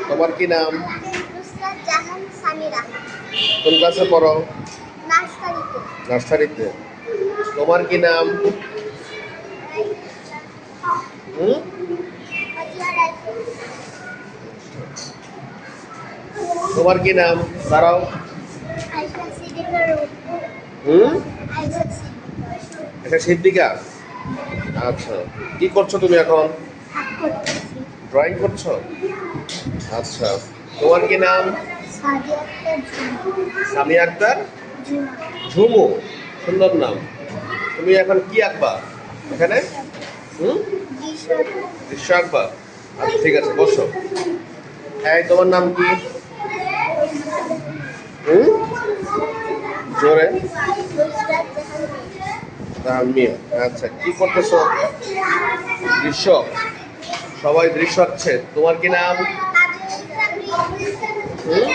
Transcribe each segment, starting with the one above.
তোমার কি নাম? নুসরাত জাহান সামিরা। কোন ক্লাসে পড়ো? নার্সারিতে। নার্সারিতে। তোমার কি নাম? হুম? আজিয়া রাইফেল। তোমার কি নাম? দাঁড়াও। আয়েশা সিদ্দিকা রুল। হুম? আয়েশা সিদ্দিকা। এটা সিদ্দিকা। আচ্ছা, কি করছো তুমি এখন? হাত করতেছি। ড্রয়িং করছো? আচ্ছা, তোমার কি নাম? সাদিয়া আক্তার ঝুমা। সামিয়া আক্তার ঝুমা। ঝুমু। সুন্দর নাম। তুমি এখন কি আঁকবা এখানে? হুম? দৃশ্য আঁকবা? আচ্ছা, ঠিক আছে, বসো। হ্যাঁ, তোমার নাম কি? হুম? জোরে। নুসরাত জাহান। মিম। আচ্ছা, কি করতেছো? দৃশ্য। সবাই দৃশ্য আঁকছে। তোমার কি নাম? হুম?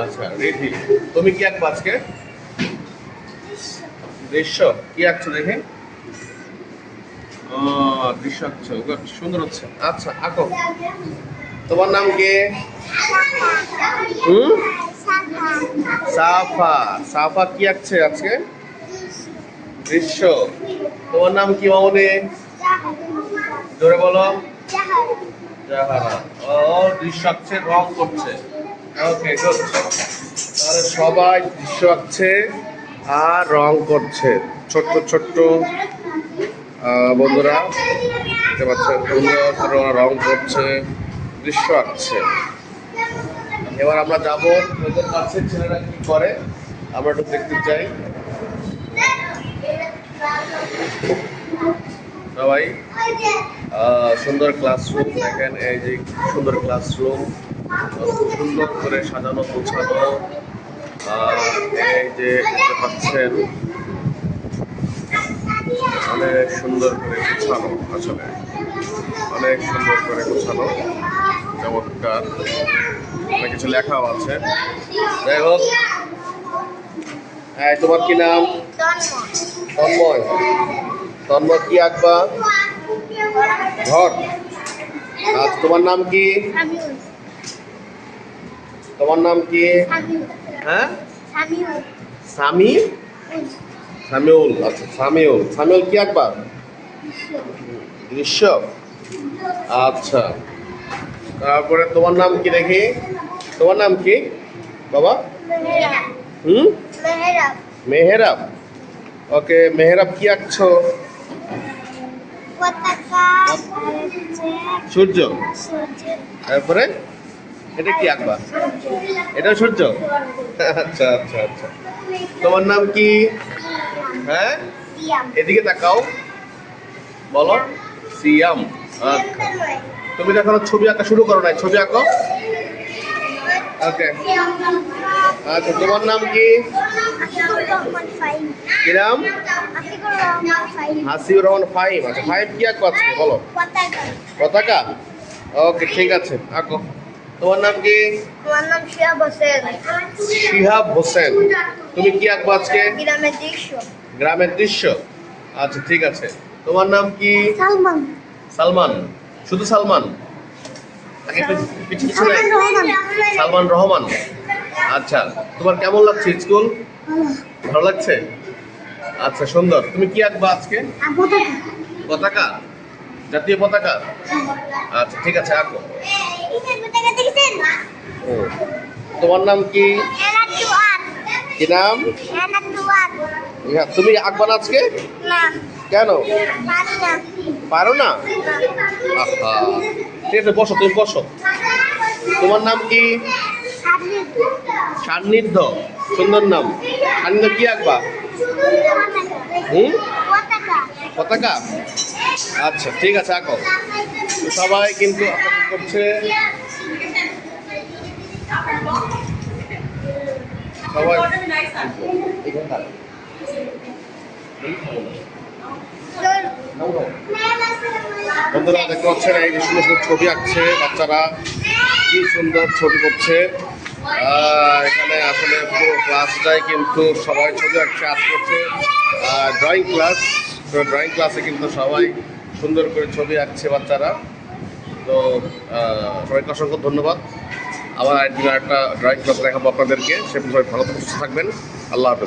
আচ্ছা, রিধি। তুমি কি আঁকবা আজকে? দৃশ্য। কি আঁকছো দেখে? ও, দৃশ্য আঁকছো। গুড, সুন্দর হচ্ছে। আচ্ছা, আঁকো। তোমার নাম কি? হুম? সাফা। সাফা কি আঁকছে আজকে? দৃশ্য। তোমার নাম কি মামনি? জোরে বলো। জাহারা। ও, দৃশ্য আঁকছে, রং করছে। ওকে, গুড। তাহলে সবাই দৃশ্য আঁকছে আর রং করছে। ছোট্ট ছোট্ট বন্ধুরা দেখতে পাচ্ছেন, সুন্দর করে ওরা রং করছে, দৃশ্য আঁকছে। এবার আমরা যাবো ওদের কাছে, ছেলেরা কি করে আমরা একটু দেখতে চাই। সবাই সুন্দর ক্লাসরুম দেখেন, এই যে সুন্দর ক্লাসরুম, সুন্দর করে সাজানো গোছানো। এই যে দেখতে পাচ্ছেন অনেক সুন্দর করে গোছানো, আসলে অনেক সুন্দর করে গোছানো, চমৎকার। অনেক কিছু লেখাও আছে। যাই হোক, হ্যাঁ, তোমার কি নাম? তন্ময়। তন্ময় কি আঁকবা? ঘর। আজ তোমার নাম কি? তোমার নাম কি? হ্যাঁ, সামি। সামিউল। আচ্ছা, সামিউল। সামিউল কি আঁকবা? দৃশ্য। আচ্ছা, তারপরে তোমার নাম কি দেখি? তোমার নাম কি বাবা? হুম? মেহেরাব। ওকে, মেহেরাব কি আঁকছো? সূর্য। তারপরে এটা কি আঁকবা? এটা সূর্য। আচ্ছা আচ্ছা আচ্ছা। তোমার নাম কি? হ্যাঁ, এদিকে তাকাও, বলো। সিয়াম। আচ্ছা, তুমি তো এখনো ছবি আঁকা শুরু করো নাই, ছবি আঁকো। ওকে। আচ্ছা, তোমার নাম কি? কি নাম? হাসিবুর রহমান ফাহিম। আচ্ছা, ফাহিম কি আঁকো আজকে বলো? পতাকা। ওকে, ঠিক আছে, আঁকো। তোমার নাম কি? আমার নাম শিহাব হোসেন। শিহাব হোসেন। তুমি কি আঁকবো আজকে? গ্রামের দৃশ্য। গ্রামের দৃশ্য। আচ্ছা, ঠিক আছে। তোমার নাম কি? সালমান। সালমান। শুধু সালমান? নাকি কিছু কিছু নাই? সালমান রহমান। আচ্ছা, তোমার কেমন লাগছে স্কুল? ভালো লাগছে? আচ্ছা, সুন্দর। তুমি কি আঁকবা আজকে? পতাকা। জাতীয় পতাকা। আচ্ছা, ঠিক আছে, আঁকো। হুম। তোমার নাম কি? কি নাম? ইয়া, তুমি আঁকবা না আজকে? কেন? পারো না? আহা, ঠিক আছে, বসো, তুমি বসো। তোমার নাম কি? সান্নিধ্য। সুন্দর নাম। সান্নিধ্য কি আঁকবা? হুম? পতাকা। আচ্ছা, ঠিক আছে, আঁকো। সবাই কিন্তু আঁকা করছে। সবাই বন্ধুরা দেখতে পাচ্ছেন, এই যে সুন্দর সুন্দর ছবি আঁকছে বাচ্চারা, কি সুন্দর ছবি করছে। এখানে আসলে পুরো ক্লাসটাই কিন্তু সবাই ছবি আঁকছে। আজকে হচ্ছে ড্রয়িং ক্লাস। তো ড্রয়িং ক্লাসে কিন্তু সবাই সুন্দর করে ছবি আঁকছে বাচ্চারা। তো সবাইকে অসংখ্য ধন্যবাদ। আবার একদিন একটা ড্রয়িং ক্লাস দেখাবো আপনাদেরকে। সে সবাই ভালো সুস্থ থাকবেন। আল্লাহ হাফেজ।